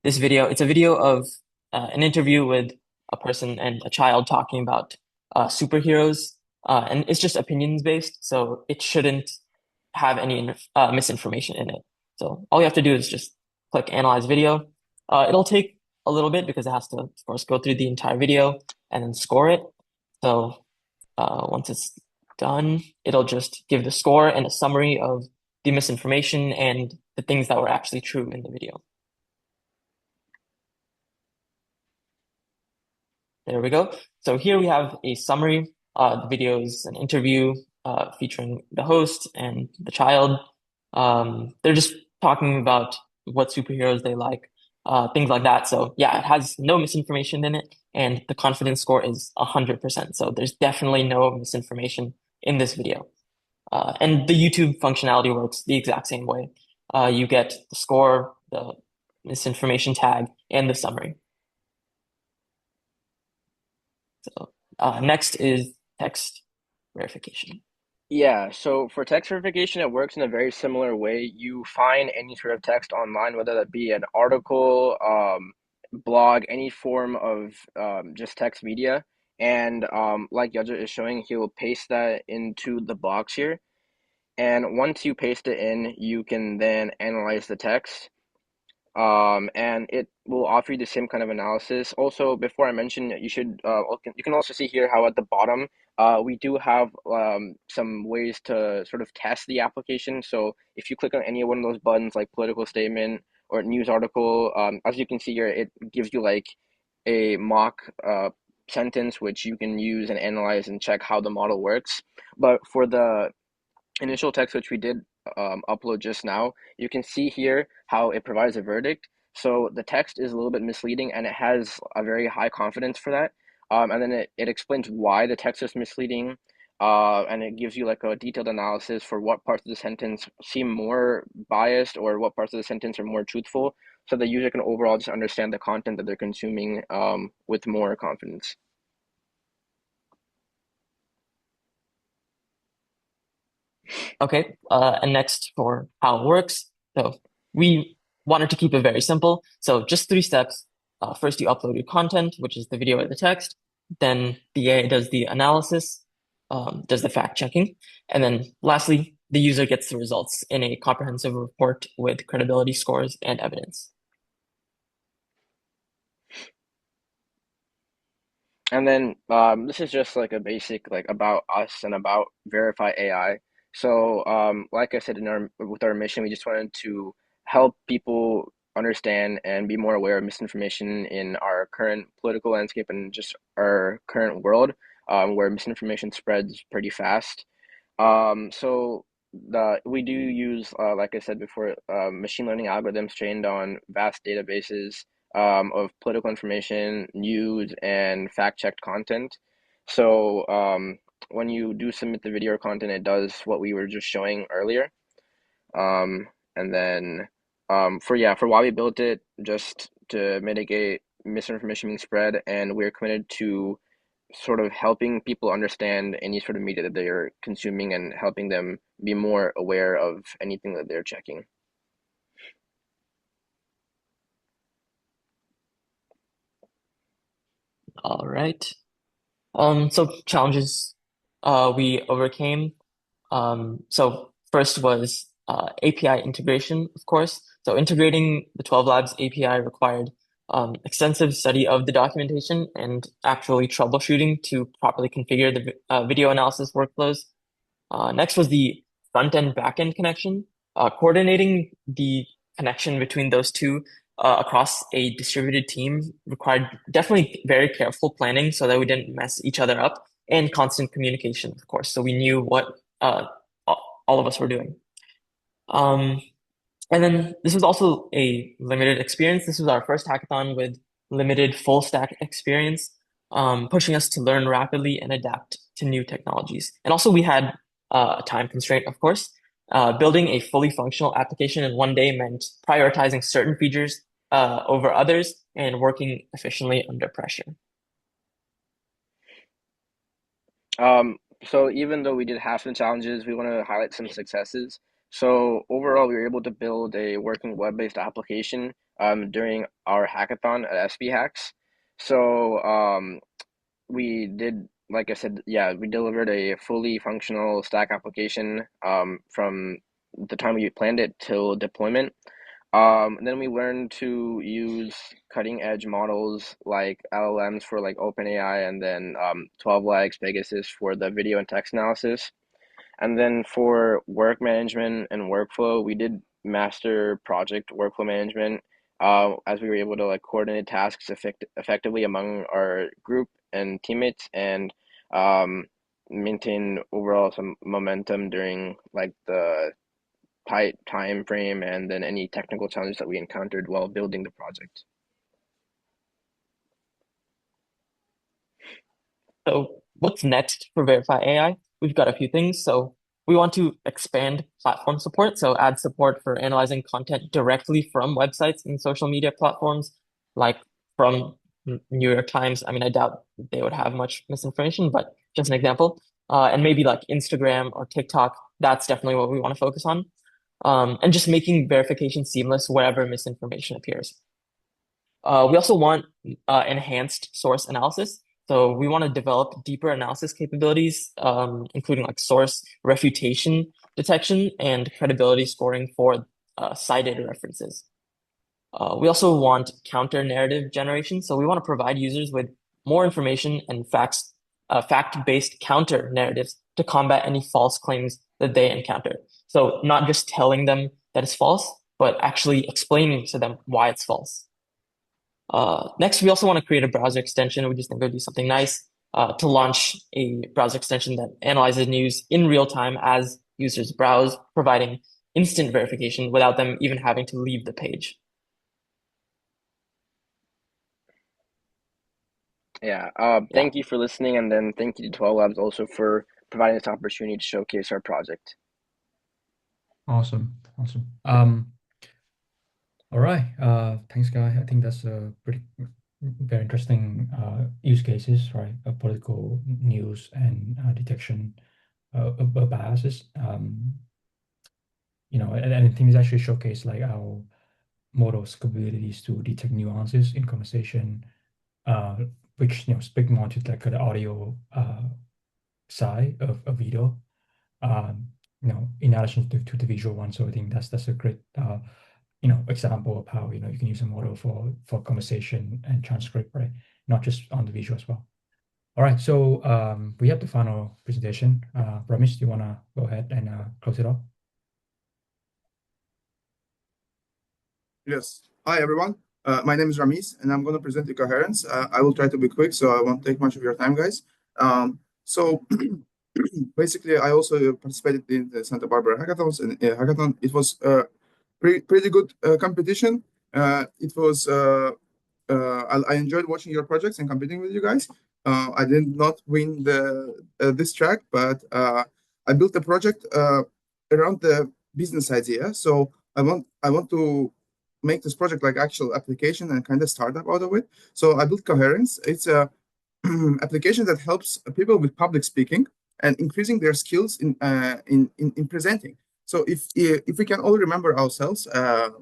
this video. It's a video of an interview with a person and a child talking about superheroes. And it's just opinions based, so it shouldn't have any misinformation in it. So all you have to do is just click Analyze Video. It'll take a little bit because it has to, of course, go through the entire video and then score it. So once it's done, it'll just give the score and a summary of the misinformation and the things that were actually true in the video. There we go. So here we have a summary. The video is an interview featuring the host and the child. They're just talking about what superheroes they like, things like that. So yeah, it has no misinformation in it, and the confidence score is 100%. So there's definitely no misinformation in this video. And the YouTube functionality works the exact same way. You get the score, the misinformation tag, and the summary. So next is text verification. Yeah, so for text verification, it works in a very similar way. You find any sort of text online, whether that be an article, blog, any form of just text media. And like Yajit is showing, he will paste that into the box here. And once you paste it in, you can then analyze the text. And it will offer you the same kind of analysis. Also, before I mention, you can also see here how at the bottom we do have some ways to sort of test the application. So if you click on any one of those buttons, like political statement or news article, as you can see here, it gives you like a mock sentence which you can use and analyze and check how the model works. But for the initial text which we did upload just now, you can see here how it provides a verdict. So the text is a little bit misleading and it has a very high confidence for that. And then it explains why the text is misleading. And it gives you like a detailed analysis for what parts of the sentence seem more biased or what parts of the sentence are more truthful, so the user can overall just understand the content that they're consuming with more confidence. Okay, and next for how it works. So we wanted to keep it very simple. So just 3 steps. First, you upload your content, which is the video or the text. Then the AI does the analysis, does the fact checking. And then lastly, the user gets the results in a comprehensive report with credibility scores and evidence. And then this is just like a basic like about us and about Verify AI. So like I said with our mission, we just wanted to help people understand and be more aware of misinformation in our current political landscape and just our current world, where misinformation spreads pretty fast. So we do use, like I said before, machine learning algorithms trained on vast databases of political information, news, and fact-checked content. So when you do submit the video or content, it does what we were just showing earlier. And then for why we built it, just to mitigate misinformation being spread, and we're committed to sort of helping people understand any sort of media that they're consuming and helping them be more aware of anything that they're checking. All right. So challenges we overcame. So first was API integration, of course. So integrating the TwelveLabs API required extensive study of the documentation and actually troubleshooting to properly configure the video analysis workflows. Next was the front-end back-end connection. Coordinating the connection between those two across a distributed team required definitely very careful planning so that we didn't mess each other up, and constant communication, of course, so we knew what all of us were doing. And then this was also a limited experience. This was our first hackathon with limited full stack experience, pushing us to learn rapidly and adapt to new technologies. And also we had a time constraint, of course. Building a fully functional application in one day meant prioritizing certain features over others and working efficiently under pressure. So even though we did have some challenges, we want to highlight some successes. So overall, we were able to build a working web-based application during our hackathon at SB Hacks. So we did, like I said, we delivered a fully functional Stack application from the time we planned it till deployment. Then we learned to use cutting edge models like LLMs for like OpenAI, and then 12LAGs Pegasus for the video and text analysis. And then for work management and workflow, we did master project workflow management as we were able to like coordinate tasks effectively among our group and teammates, and maintain overall some momentum during like the tight time frame and then any technical challenges that we encountered while building the project. So what's next for Verify AI? We've got a few things. So we want to expand platform support. So add support for analyzing content directly from websites and social media platforms, like from New York Times. I mean, I doubt they would have much misinformation, but just an example. And maybe like Instagram or TikTok, that's definitely what we want to focus on. And just making verification seamless wherever misinformation appears. We also want enhanced source analysis. So we want to develop deeper analysis capabilities, including like source refutation detection and credibility scoring for cited references. We also want counter narrative generation. So we want to provide users with more information and fact-based counter narratives to combat any false claims that they encounter. So not just telling them that it's false, but actually explaining to them why it's false. Next, we also want to create a browser extension. We just think it would be something nice to launch a browser extension that analyzes news in real time as users browse, providing instant verification without them even having to leave the page. Thank you for listening, and then thank you to TwelveLabs also for providing this opportunity to showcase our project. Awesome. All right. Thanks, Guy. I think that's a very interesting use cases, right? Political news and detection of biases. And I think it's actually showcased like our model's capabilities to detect nuances in conversation, which speak more to like the audio side of a video, in addition to the visual one. So I think that's a great example of how you can use a model for conversation and transcript, right? Not just on the visual as well. All right, so we have the final presentation. Ramis, do you want to go ahead and close it off? Yes. Hi, everyone. My name is Ramis, and I'm going to present the Coherence. I will try to be quick, so I won't take much of your time, guys. So basically, I also participated in the Santa Barbara hackathons, and hackathon. It was pretty good competition. It was I enjoyed watching your projects and competing with you guys. I did not win this track, but I built a project around the business idea. So I want to make this project like actual application and kind of startup out of it. So I built Coherence. It's a application that helps people with public speaking and increasing their skills in presenting. So if we can all remember ourselves at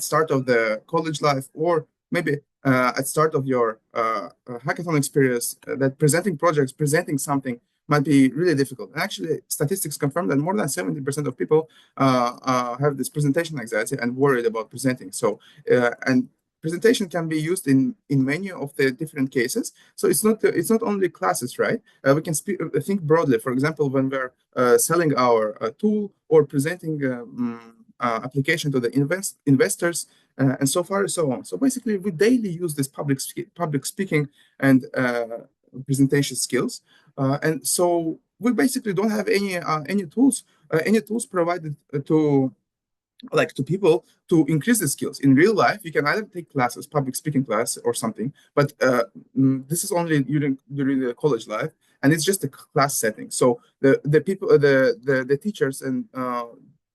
start of the college life, or maybe at start of your hackathon experience, that presenting something might be really difficult. And actually, statistics confirm that more than 70% of people have this presentation anxiety and worried about presenting. So and presentation can be used in many of the different cases. So it's not only classes, right? We can think broadly. For example, when we're selling our tool or presenting application to the investors, and so far and so on. So basically, we daily use this public speaking and presentation skills, and so we basically don't have any tools provided to people to increase the skills. In real life, you can either take classes, public speaking class or something, but this is only during the college life, and it's just a class setting. So the people, the teachers, and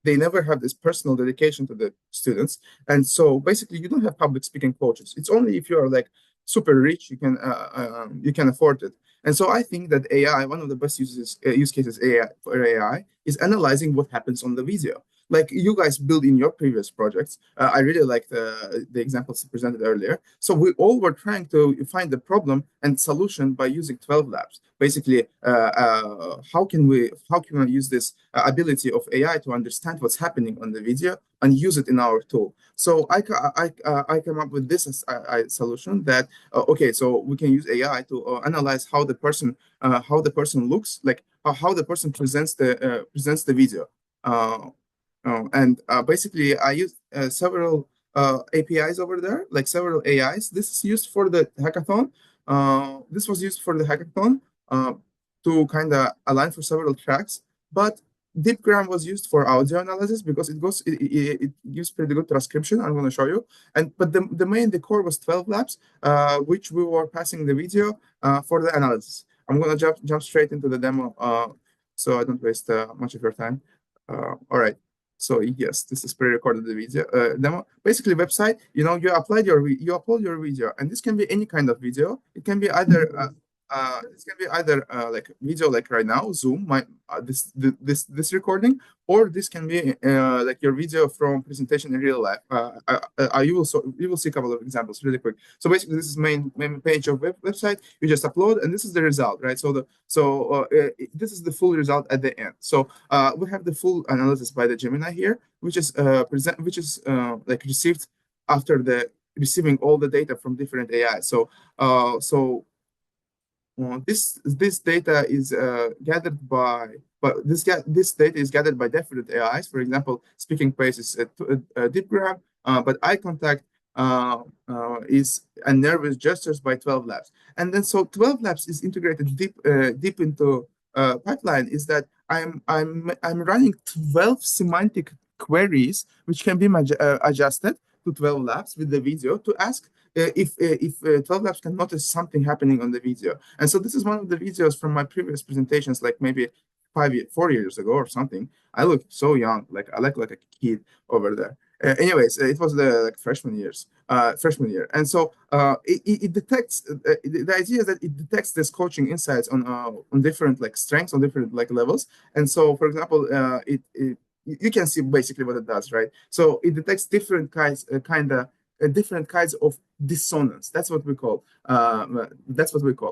they never have this personal dedication to the students, and so basically you don't have public speaking coaches. It's only if you are like super rich you can afford it. And so I think that AI, one of the best use cases for AI is analyzing what happens on the video. Like you guys build in your previous projects. I really like the examples presented earlier. So we all were trying to find the problem and solution by using TwelveLabs. Basically, how can we use this ability of AI to understand what's happening on the video and use it in our tool? So I came up with this solution that okay, so we can use AI to analyze how the person looks, like how the person presents the video. Basically, I use several APIs over there, like several AIs. This is used for the hackathon. This was used for the hackathon to kind of align for several tracks. But DeepGram was used for audio analysis because it gives pretty good transcription. I'm going to show you. But the core was TwelveLabs, which we were passing the video for the analysis. I'm going to jump straight into the demo, so I don't waste much of your time. All right. So yes, this is pre-recorded the video demo. Basically, website. You upload your video, and this can be any kind of video. It can be either like video, like right now, Zoom, this recording, or this can be like your video from presentation in real life. You will see a couple of examples really quick. So basically, this is main page of website. You just upload, and this is the result, right? So this is the full result at the end. So we have the full analysis by the Gemini here, which is like received after receiving all the data from different AI. So this data is gathered by, this data is gathered by different AIs. For example, speaking pace is DeepGram, but eye contact is and nervous gestures by TwelveLabs. And then so TwelveLabs is integrated deep into pipeline. Is that I'm running 12 semantic queries which can be adjusted to TwelveLabs with the video to ask if TwelveLabs can notice something happening on the video. And so this is one of the videos from my previous presentations, like maybe 4 years ago or something. I look so young, like I look like a kid over there. Anyways, it was the freshman year, and so it detects. The idea is that it detects this coaching insights on different like strengths, on different like levels. And so, for example, you can see basically what it does, right? So it detects different kinds, different kinds of dissonance. That's what we call.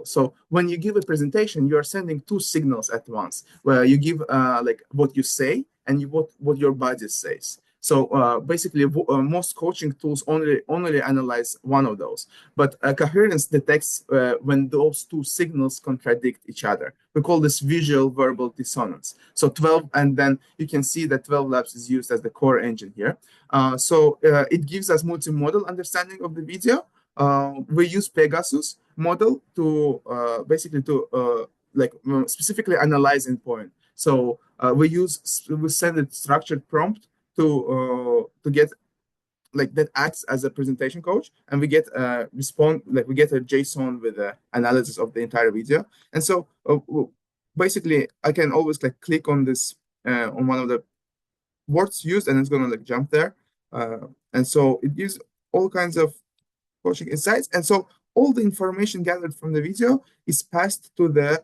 So when you give a presentation, you are sending two signals at once, where you give like what you say and what your body says. So basically, most coaching tools only analyze one of those. But Coherence detects when those two signals contradict each other. We call this visual verbal dissonance. So and then you can see that TwelveLabs is used as the core engine here. So it gives us multimodal understanding of the video. We use Pegasus model to basically to specifically analyze endpoint. So we send a structured prompt to get like that acts as a presentation coach, and we get a we get a JSON with an analysis of the entire video. And so basically, I can always like click on this on one of the words used, and it's gonna like jump there. And so it gives all kinds of coaching insights. And so all the information gathered from the video is passed to the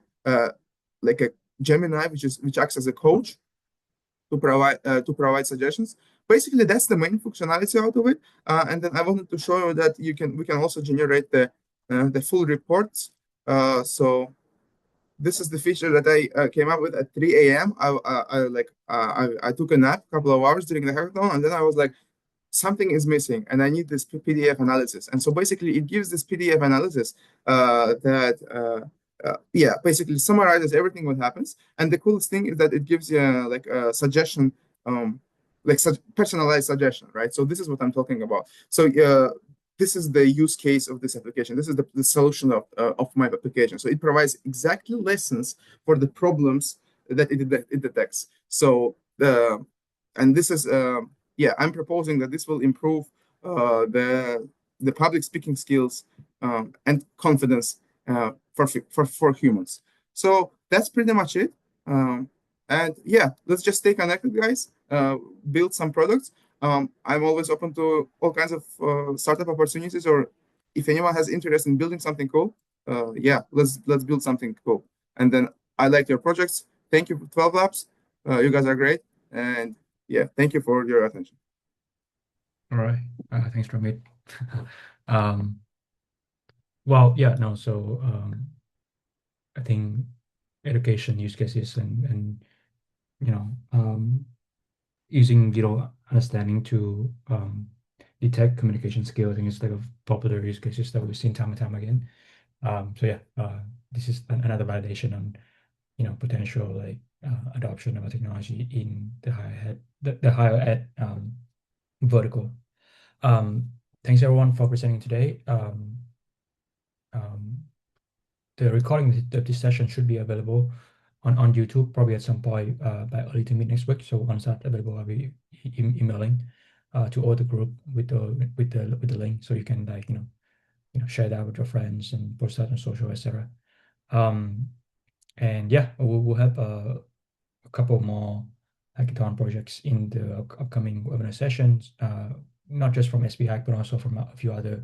like a Gemini, which acts as a coach to provide suggestions. Basically, that's the main functionality out of it. And then I wanted to show you that we can also generate the full reports. So this is the feature that I came up with at 3 a.m. I took a nap a couple of hours during the hackathon, and then I was like, something is missing, and I need this PDF analysis. And so basically, it gives this PDF analysis that basically summarizes everything what happens. And the coolest thing is that it gives you like a suggestion, like such personalized suggestion, right? So this is what I'm talking about. So this is the use case of this application. This is the solution of my application. So it provides exactly lessons for the problems that it detects. So and this is I'm proposing that this will improve the public speaking skills and confidence for humans. So that's pretty much it. And yeah, let's just stay connected, guys. Build some products. I'm always open to all kinds of startup opportunities, or if anyone has interest in building something cool, let's build something cool. And then I like your projects. Thank you for TwelveLabs. You guys are great. And yeah, thank you for your attention. All right. Thanks, Ramit. So I think education use cases and using understanding to detect communication skills, I think it's like a popular use cases that we've seen time and time again. This is another validation on potential like adoption of a technology in the higher ed vertical. Thanks everyone for presenting today. The recording of this session should be available on YouTube probably at some point by early to mid next week. So once that's available, I'll be emailing to all the group with the link, so you can like share that with your friends and post that on social, etc. And yeah, we'll have a couple more hackathon projects in the upcoming webinar sessions, not just from SB Hack, but also from a few other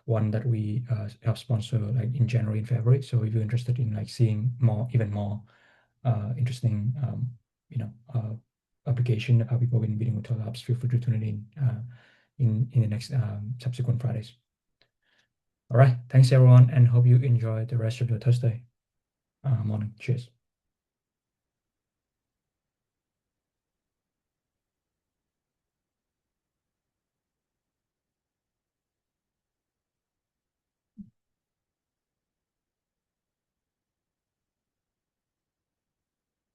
one that we help sponsor like in January and February. So if you're interested in like seeing even more interesting application of how people have been building with TwelveLabs, feel free to tune in the next subsequent Fridays. All right, thanks everyone, and hope you enjoy the rest of your Thursday morning. Cheers.